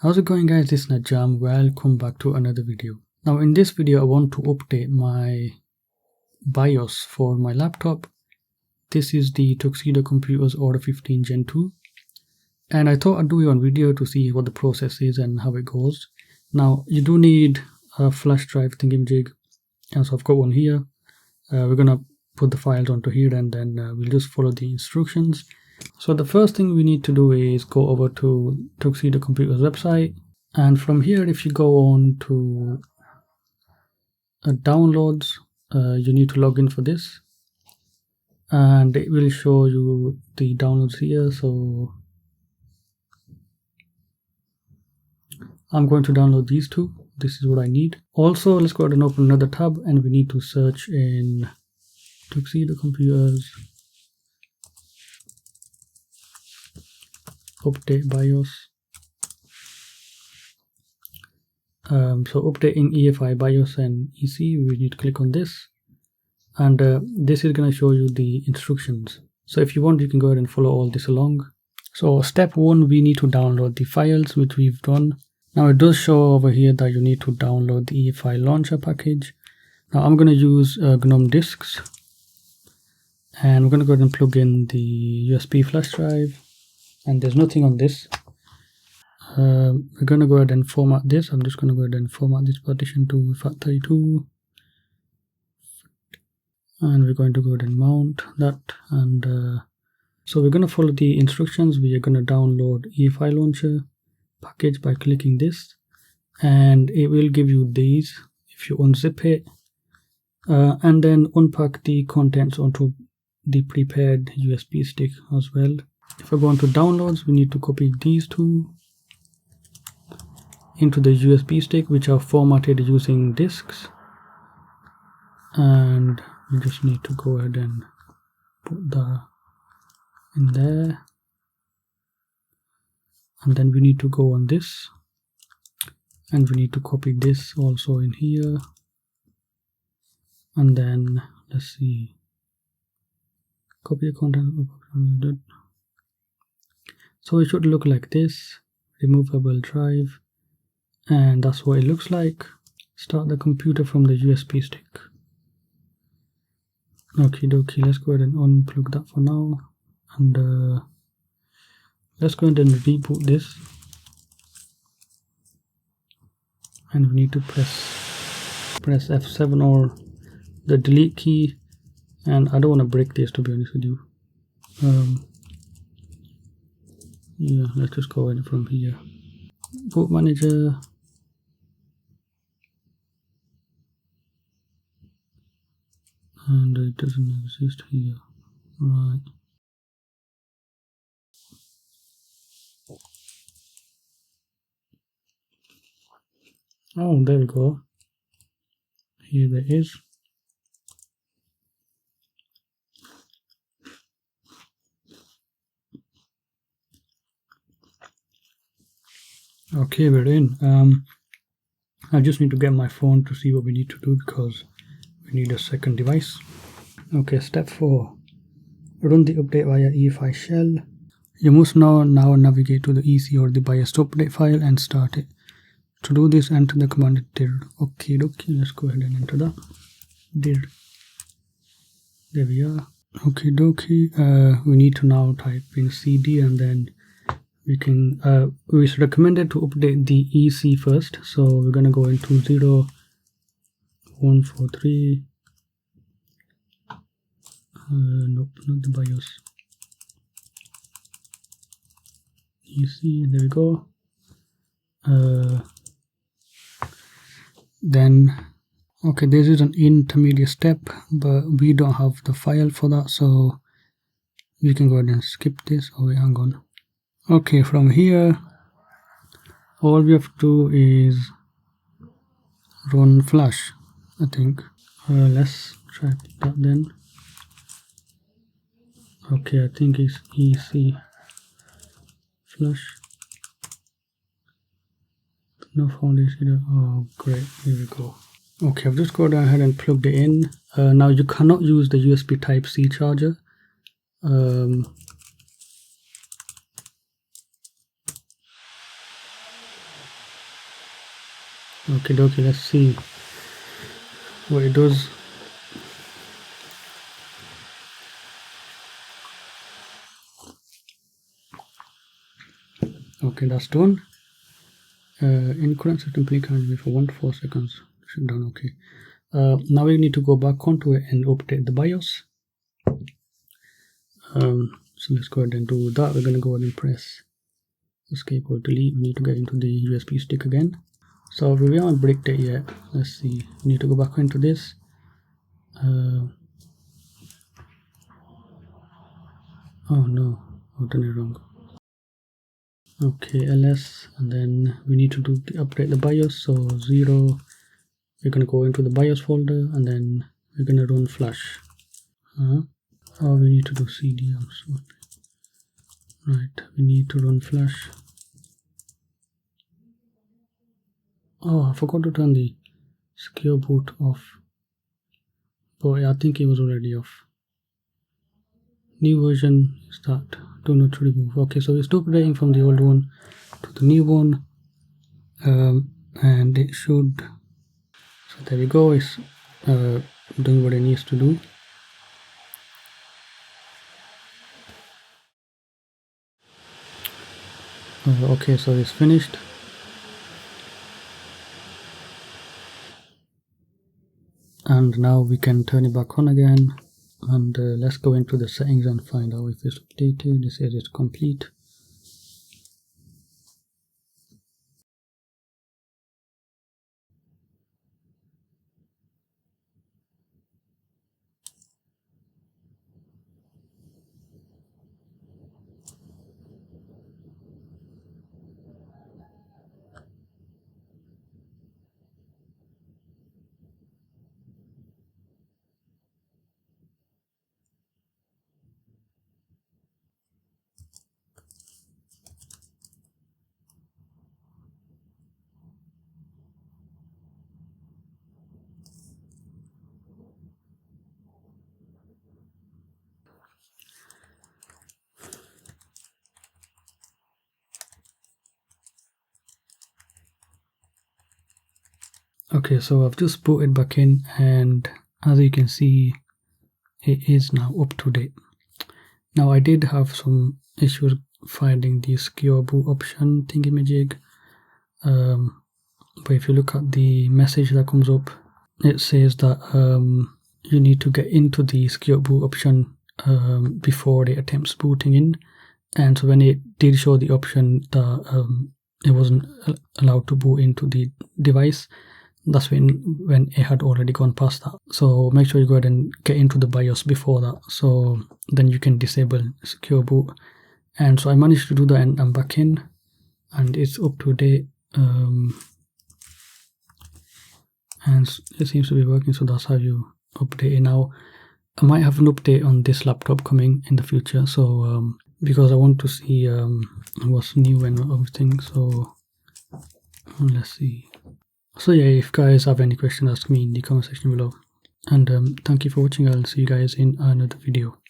How's it going, guys? This is Najam. Welcome back to another video. Now in this video I want to update my BIOS for my laptop. This is the Tuxedo Computers Order 15 Gen 2, and I thought I'd do it on video to see what the process is and how it goes. Now you do need a flash drive thingamajig, and so I've got one here. We're gonna put the files onto here, and then we'll just follow the instructions. So the first thing we need to do is go over to Tuxedo Computers website, and from here if you go on to downloads, you need to log in for this, and it will show you the downloads here. So I'm going to download these two. This is what I need. Also, let's go ahead and open another tab, and we need to search in Tuxedo Computers update BIOS. So updating EFI BIOS and EC, we need to click on this, and this is going to show you the instructions. So if you want, you can go ahead and follow all this along. So step 1, we need to download the files, which we've done. Now it does show over here that you need to download the EFI launcher package. Now I'm going to use GNOME disks, and we're going to go ahead and plug in the USB flash drive, and there's nothing on this. We're going to go ahead and format this. I'm just going to go ahead and format this partition to FAT32, and we're going to go ahead and mount that. And so we're going to follow the instructions. We are going to download EFI launcher package by clicking this, and it will give you these if you unzip it, and then unpack the contents onto the prepared USB stick as well. If I go on to downloads, we need to copy these two into the USB stick, which are formatted using disks, and we just need to go ahead and put that in there, and then we need to go on this, and we need to copy this also in here, and then let's see, copy the content. So it should look like this, removable drive, and that's what it looks like. Start the computer from the USB stick. Okie dokie, let's go ahead and unplug that for now, and let's go ahead and reboot this, and we need to press F7 or the delete key, and I don't want to break this, to be honest with you. Yeah, let's just go in from here. Boot manager. And it doesn't exist here. Right. Oh, there we go. Here it is. Okay, we're in. I just need to get my phone to see what we need to do, because we need a second device. Okay, step 4. Run the update via EFI Shell. You must now navigate to the EC or the BIOS update file and start it. To do this, enter the command dir. Okay, let's go ahead and enter that. Dir. There we are. Okay, we need to now type in CD, and then we can we should recommend it to update the EC first. So we're gonna go into 0143. Nope, not the BIOS. EC, there we go. Then okay, this is an intermediate step, but we don't have the file for that, so we can go ahead and skip this. Oh wait, hang on. Okay, from here all we have to do is run flash, I think. Let's try that then. Okay, I think it's EC flash. No foundation. Oh great, here we go. Okay, I've just gone ahead and plugged it in. Now you cannot use the USB Type-C charger. Okay, let's see what it does. Okay, that's done. In current system, play can be for 1 to 4 seconds. Shut down. Okay. Now we need to go back onto it and update the BIOS. So let's go ahead and do that. We're going to go ahead and press escape or delete. We need to get into the USB stick again. So we haven't bricked it yet. Let's see. We need to go back into this. Oh no, I've done it wrong. Okay, ls, and then we need to update the BIOS. So 0. We're gonna go into the BIOS folder, and then we're gonna run flash. Oh, we need to do cd. I'm sorry. Right, we need to run flash. Oh, I forgot to turn the secure boot off. But I think it was already off. New version start. Do not remove. Okay, so we're still updating from the old one to the new one, and it should. So there we go. It's doing what it needs to do. Okay, so it's finished. And now we can turn it back on again, and let's go into the settings and find out if it's updated. It says it's complete. Okay, so I've just put it back in, and as you can see, it is now up to date. Now I did have some issues finding the secure boot option thingamajig, but if you look at the message that comes up, it says that you need to get into the secure boot option before it attempts booting in. And so when it did show the option that it wasn't allowed to boot into the device, that's when it had already gone past that. So make sure you go ahead and get into the BIOS before that, so then you can disable secure boot. And so I managed to do that, and I'm back in, and it's up to date, and it seems to be working. So that's how you update it. Now I might have an update on this laptop coming in the future, so because I want to see what's new and everything. So let's see. So yeah, if guys have any questions, ask me in the comment section below. And thank you for watching. I'll see you guys in another video.